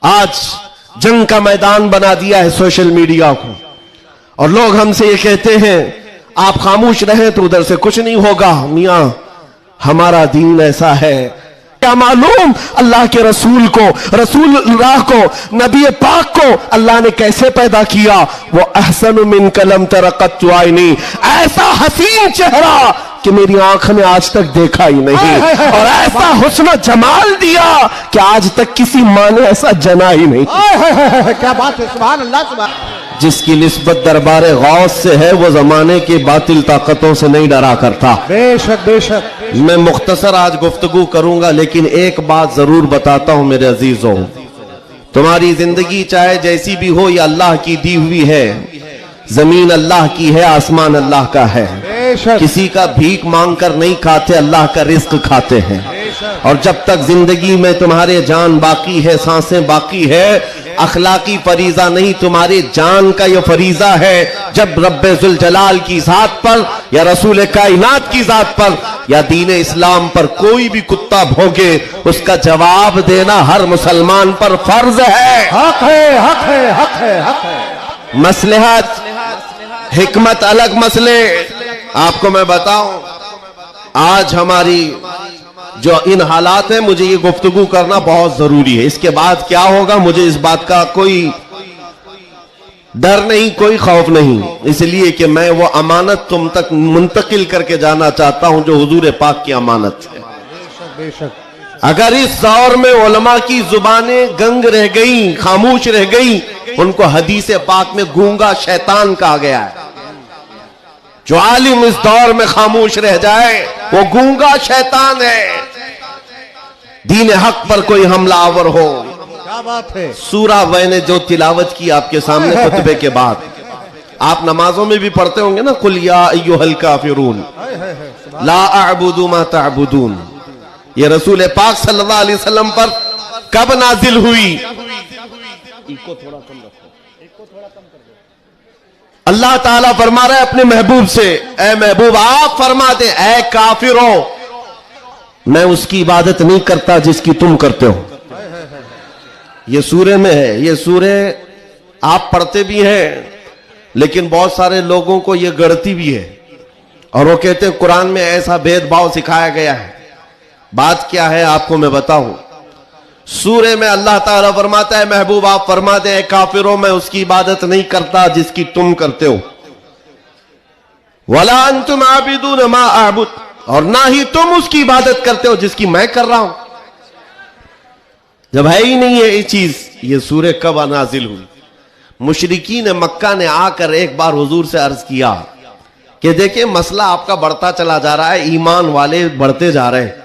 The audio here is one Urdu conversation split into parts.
آج جنگ کا میدان بنا دیا ہے سوشل میڈیا کو، اور لوگ ہم سے یہ کہتے ہیں آپ خاموش رہیں تو ادھر سے کچھ نہیں ہوگا۔ میاں ہمارا دین ایسا ہے، کیا معلوم اللہ کے رسول کو، رسول اللہ کو، نبی پاک کو اللہ نے کیسے پیدا کیا؟ وہ احسن منک لم تر قط عینی، ایسا حسین چہرہ کہ میری آنکھ نے آج تک دیکھا ہی نہیں، اور ایسا حسن و جمال دیا کہ آج تک کسی ماں نے ایسا جنا ہی نہیں۔ کیا بات ہے، سبحان اللہ سبحان۔ جس کی نسبت دربار غوث سے ہے وہ زمانے کے باطل طاقتوں سے نہیں ڈرا کرتا۔ بے شک بے شک۔ میں مختصر آج گفتگو کروں گا، لیکن ایک بات ضرور بتاتا ہوں میرے عزیزوں، تمہاری زندگی چاہے جیسی بھی ہو یہ اللہ کی دی ہوئی ہے، زمین اللہ کی ہے، آسمان اللہ کا ہے، بے شک۔ کسی کا بھیک مانگ کر نہیں کھاتے، اللہ کا رزق کھاتے ہیں، اور جب تک زندگی میں تمہارے جان باقی ہے، سانسیں باقی ہے، اخلاقی فریضہ نہیں، تمہاری جان کا یہ فریضہ ہے، جب رب ذوالجلال کی ذات پر یا رسول کائنات کی ذات پر یا دین اسلام پر کوئی بھی کتا بھونکے اس کا جواب دینا ہر مسلمان پر فرض ہے۔ حق ہے حق ہے حق ہے حق ہے۔ مصلحت حکمت الگ مسئلے، آپ کو میں بتاؤں آج ہماری جو ان حالات ہیں، مجھے یہ گفتگو کرنا بہت ضروری ہے۔ اس کے بعد کیا ہوگا مجھے اس بات کا کوئی ڈر نہیں، کوئی خوف نہیں، اس لیے کہ میں وہ امانت تم تک منتقل کر کے جانا چاہتا ہوں جو حضور پاک کی امانت ہے۔ بے شک۔ اگر اس دور میں علماء کی زبانیں گنگ رہ گئیں، خاموش رہ گئیں، ان کو حدیث پاک میں گونگا شیطان کہا گیا ہے۔ جو عالم اس دور میں خاموش رہ جائے وہ گونگا شیطان ہے۔ دین حق پر کوئی حملہ آور ہو، کیا بات ہے۔ سورہ میں نے جو تلاوت کی آپ کے سامنے خطبے کے بعد، آپ نمازوں میں بھی پڑھتے ہوں گے نا، قل یا ایھا الکافرون لا اعبد ما تعبدون، یہ رسول پاک صلی اللہ علیہ وسلم پر کب نازل ہوئی؟ اللہ تعالیٰ فرما رہا ہے اپنے محبوب سے، اے محبوب آپ فرما دیں اے کافروں میں اس کی عبادت نہیں کرتا جس کی تم کرتے ہو۔ یہ سورہ میں ہے، یہ سورہ آپ پڑھتے بھی ہیں لیکن بہت سارے لوگوں کو یہ گڑتی بھی ہے، اور وہ کہتے ہیں قرآن میں ایسا بھید بھاؤ سکھایا گیا ہے۔ بات کیا ہے آپ کو میں بتاؤں، سورہ میں اللہ تعالیٰ فرماتا ہے محبوب آپ فرما دیں اے کافروں میں اس کی عبادت نہیں کرتا جس کی تم کرتے ہو، وَلَا أَنْتُمْ عَابِدُونَ مَا أَعْبُدُ، اور نہ ہی تم اس کی عبادت کرتے ہو جس کی میں کر رہا ہوں۔ جب ہے ہی نہیں ہے یہ چیز، یہ سورہ کب نازل ہوئی؟ مشرکین مکہ نے آ کر ایک بار حضور سے عرض کیا کہ دیکھیں مسئلہ آپ کا بڑھتا چلا جا رہا ہے، ایمان والے بڑھتے جا رہے ہیں،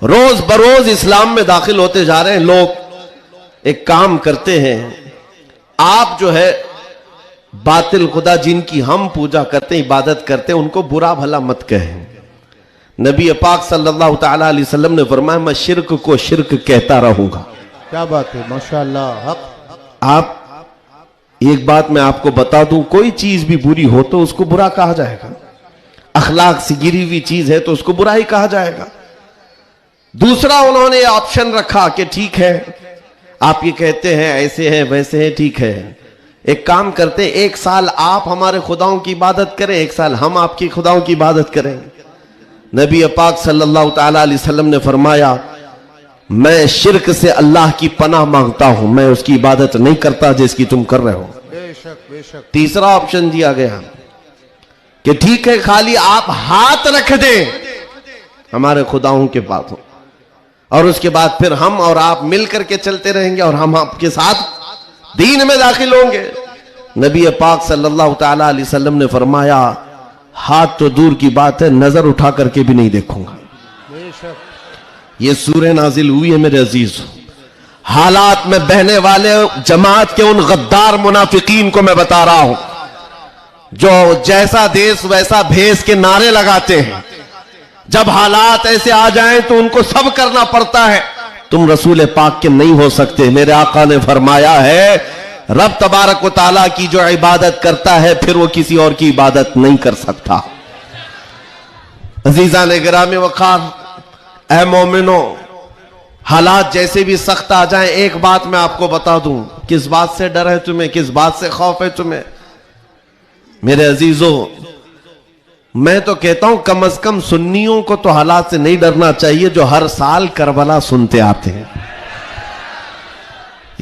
روز بروز اسلام میں داخل ہوتے جا رہے ہیں لوگ، ایک کام کرتے ہیں آپ جو ہے باطل خدا جن کی ہم پوجا کرتے ہیں عبادت کرتے ہیں ان کو برا بھلا مت کہیں۔ نبی پاک صلی اللہ تعالی علیہ وسلم نے فرمایا میں شرک کو شرک کہتا رہوں گا۔ کیا بات ہے، ماشاءاللہ حق۔ آپ ایک بات میں آپ کو بتا دوں، کوئی چیز بھی بری ہو تو اس کو برا کہا جائے گا، اخلاق سے گری ہوئی چیز ہے تو اس کو برا ہی کہا جائے گا۔ دوسرا انہوں نے آپشن رکھا کہ ٹھیک ہے آپ یہ کہتے ہیں ایسے ہیں ویسے ہیں، ٹھیک ہے ایک کام کرتے ایک سال آپ ہمارے خداؤں کی عبادت کریں، ایک سال ہم آپ کی خداؤں کی عبادت کریں۔ نبی پاک صلی اللہ تعالی علیہ وسلم نے فرمایا میں شرک سے اللہ کی پناہ مانگتا ہوں، میں اس کی عبادت نہیں کرتا جس کی تم کر رہے ہو۔ بے شک بے شک۔ تیسرا آپشن دیا گیا کہ ٹھیک ہے خالی آپ ہاتھ رکھ دیں ہمارے خداؤں کے پاس، اور اس کے بعد پھر ہم اور آپ مل کر کے چلتے رہیں گے اور ہم آپ کے ساتھ دین میں داخل ہوں گے۔ نبی پاک صلی اللہ تعالی علیہ وسلم نے فرمایا ہاتھ تو دور کی بات ہے نظر اٹھا کر کے بھی نہیں دیکھوں گا۔ بے شک۔ یہ سورہ نازل ہوئی ہے میرے عزیز، حالات میں بہنے والے جماعت کے ان غدار منافقین کو میں بتا رہا ہوں جو جیسا دیس ویسا بھیس کے نعرے لگاتے ہیں، جب حالات ایسے آ جائیں تو ان کو سب کرنا پڑتا ہے۔ تم رسول پاک کے نہیں ہو سکتے، میرے آقا نے فرمایا ہے رب تبارک و تعالیٰ کی جو عبادت کرتا ہے پھر وہ کسی اور کی عبادت نہیں کر سکتا۔ عزیزان گرامی وقار، اے مومنو حالات جیسے بھی سخت آ جائیں، ایک بات میں آپ کو بتا دوں، کس بات سے ڈر ہے تمہیں، کس بات سے خوف ہے تمہیں؟ میرے عزیزوں، میں تو کہتا ہوں کم از کم سنیوں کو تو حالات سے نہیں ڈرنا چاہیے جو ہر سال کربلا سنتے آتے ہیں.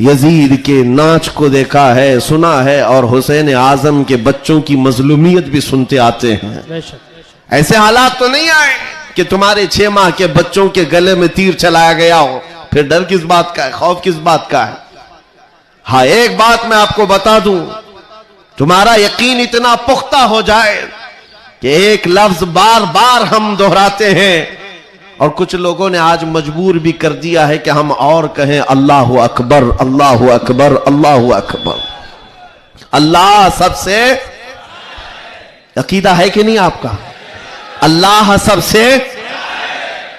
یزید کے ناچ کو دیکھا ہے، سنا ہے، اور حسین اعظم کے بچوں کی مظلومیت بھی سنتے آتے ہیں. ایسے حالات تو نہیں آئے کہ تمہارے 6 ماہ کے بچوں کے گلے میں تیر چلایا گیا ہو، پھر ڈر کس بات کا ہے، خوف کس بات کا ہے؟ ہاں ایک بات میں آپ کو بتا دوں، تمہارا یقین اتنا پختہ ہو جائے کہ ایک لفظ بار بار ہم دہراتے ہیں، اور کچھ لوگوں نے آج مجبور بھی کر دیا ہے کہ ہم اور کہیں اللہ اکبر، اللہ اکبر، اللہ اکبر. اللہ سب سے، عقیدہ ہے کہ نہیں آپ کا؟ اللہ سب سے.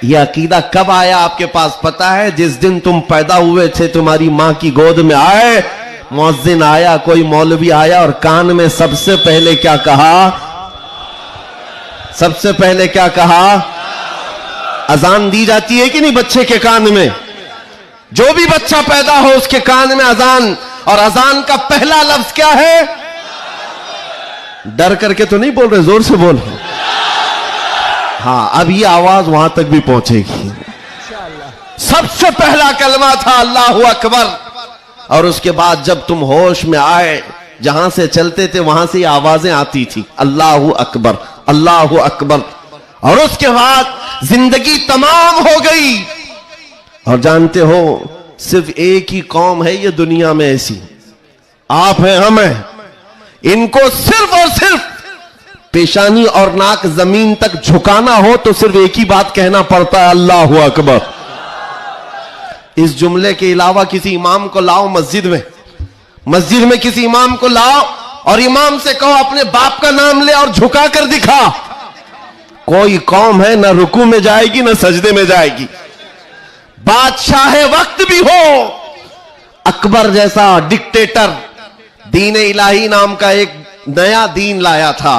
یہ عقیدہ کب آیا آپ کے پاس پتا ہے؟ جس دن تم پیدا ہوئے تھے، تمہاری ماں کی گود میں آئے، مؤذن آیا، کوئی مولوی آیا اور کان میں سب سے پہلے کیا کہا؟ سب سے پہلے کیا کہا؟ اذان دی جاتی ہے کہ نہیں بچے کے کان میں؟ جو بھی بچہ پیدا ہو اس کے کان میں اذان، اور اذان کا پہلا لفظ کیا ہے؟ ڈر کر کے تو نہیں بول رہے، زور سے بول رہے. ہاں اب یہ آواز وہاں تک بھی پہنچے گی. سب سے پہلا کلمہ تھا اللہ اکبر، اور اس کے بعد جب تم ہوش میں آئے، جہاں سے چلتے تھے وہاں سے یہ آوازیں آتی تھی، اللہ اکبر، اللہ اکبر. اور اس کے بعد زندگی تمام ہو گئی. اور جانتے ہو صرف ایک ہی قوم ہے یہ دنیا میں ایسی، آپ ہیں، ہم ہیں، ان کو صرف اور صرف پیشانی اور ناک زمین تک جھکانا ہو تو صرف ایک ہی بات کہنا پڑتا ہے، اللہ اکبر. اس جملے کے علاوہ کسی امام کو لاؤ مسجد میں کسی امام کو لاؤ اور امام سے کہو اپنے باپ کا نام لے اور جھکا کر دکھا، کوئی قوم ہے نہ رکوع میں جائے گی نہ سجدے میں جائے گی. بادشاہ وقت بھی ہو، اکبر جیسا ڈکٹیٹر دین الہی نام کا ایک نیا دین لایا تھا،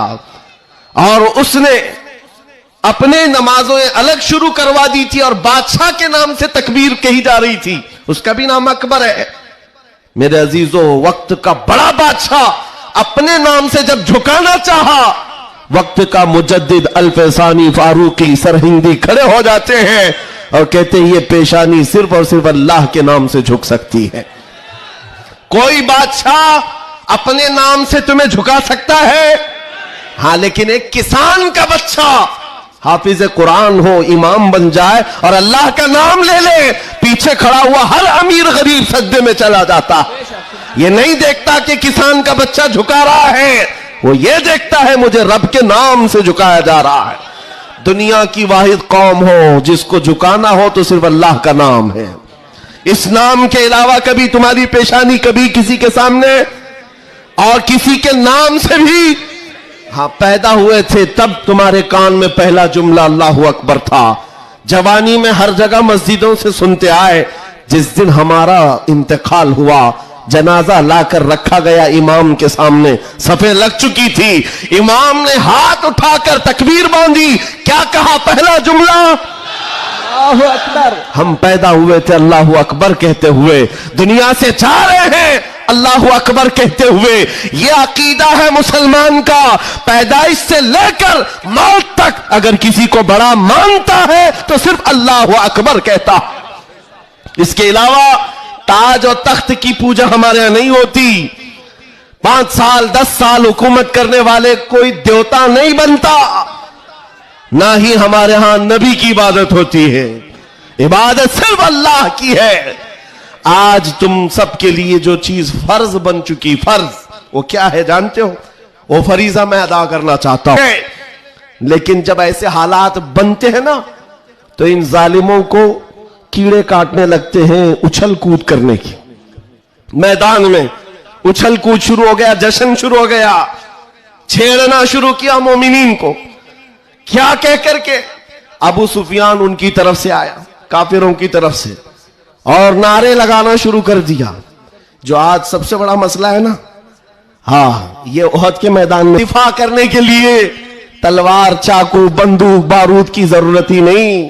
اور اس نے اپنے نمازوں الگ شروع کروا دی تھی، اور بادشاہ کے نام سے تکبیر کہی جا رہی تھی، اس کا بھی نام اکبر ہے. میرے عزیزو، وقت کا بڑا بادشاہ اپنے نام سے جب جھکانا چاہا، وقت کا مجدد الفسانی فاروقی سرہندی کھڑے ہو جاتے ہیں اور کہتے ہیں یہ پیشانی صرف اور صرف اللہ کے نام سے جھک سکتی ہے. کوئی بادشاہ اپنے نام سے تمہیں جھکا سکتا ہے؟ ہاں، لیکن ایک کسان کا بچہ حافظ قرآن ہو، امام بن جائے اور اللہ کا نام لے لے، پیچھے کھڑا ہوا ہر امیر غریب سجدے میں چلا جاتا. یہ نہیں دیکھتا کہ کسان کا بچہ جھکا رہا ہے، وہ یہ دیکھتا ہے مجھے رب کے نام سے جھکایا جا رہا ہے. دنیا کی واحد قوم ہو جس کو جھکانا ہو تو صرف اللہ کا نام ہے. اس نام کے علاوہ کبھی تمہاری پیشانی کبھی کسی کے سامنے، اور کسی کے نام سے بھی، ہاں پیدا ہوئے تھے تب تمہارے کان میں پہلا جملہ اللہ اکبر تھا. جوانی میں ہر جگہ مسجدوں سے سنتے آئے. جس دن ہمارا انتقال ہوا، جنازہ لا کر رکھا گیا امام کے سامنے، صفیں لگ چکی تھی، امام نے ہاتھ اٹھا کر تکبیر باندھی، کیا کہا پہلا جملہ؟ اللہ اکبر. ہم پیدا ہوئے تھے اللہ اکبر کہتے ہوئے، دنیا سے جا رہے ہیں اللہ اکبر کہتے ہوئے. یہ عقیدہ ہے مسلمان کا، پیدائش سے لے کر موت تک اگر کسی کو بڑا مانتا ہے تو صرف اللہ اکبر کہتا. اس کے علاوہ تاج اور تخت کی پوجا ہمارے یہاں نہیں ہوتی. 5 سال 10 سال حکومت کرنے والے کوئی دیوتا نہیں بنتا، نہ ہی ہمارے ہاں نبی کی عبادت ہوتی ہے. عبادت صرف اللہ کی ہے. آج تم سب کے لیے جو چیز فرض بن چکی، فرض وہ کیا ہے جانتے ہو؟ وہ فریضہ میں ادا کرنا چاہتا ہوں، لیکن جب ایسے حالات بنتے ہیں نا تو ان ظالموں کو کیڑے کاٹنے لگتے ہیں اچھل کود کرنے کی. میدان میں اچھل کود شروع ہو گیا، جشن شروع ہو گیا، چھیڑنا شروع کیا مومنین کو. کیا کہہ کر کے؟ ابو سفیان ان کی طرف سے آیا، کافروں کی طرف سے، اور نعرے لگانا شروع کر دیا. جو آج سب سے بڑا مسئلہ ہے نا، ہاں یہ احد کے میدان میں دفاع کرنے کے لیے تلوار، چاقو، بندوق، بارود کی ضرورت ہی نہیں.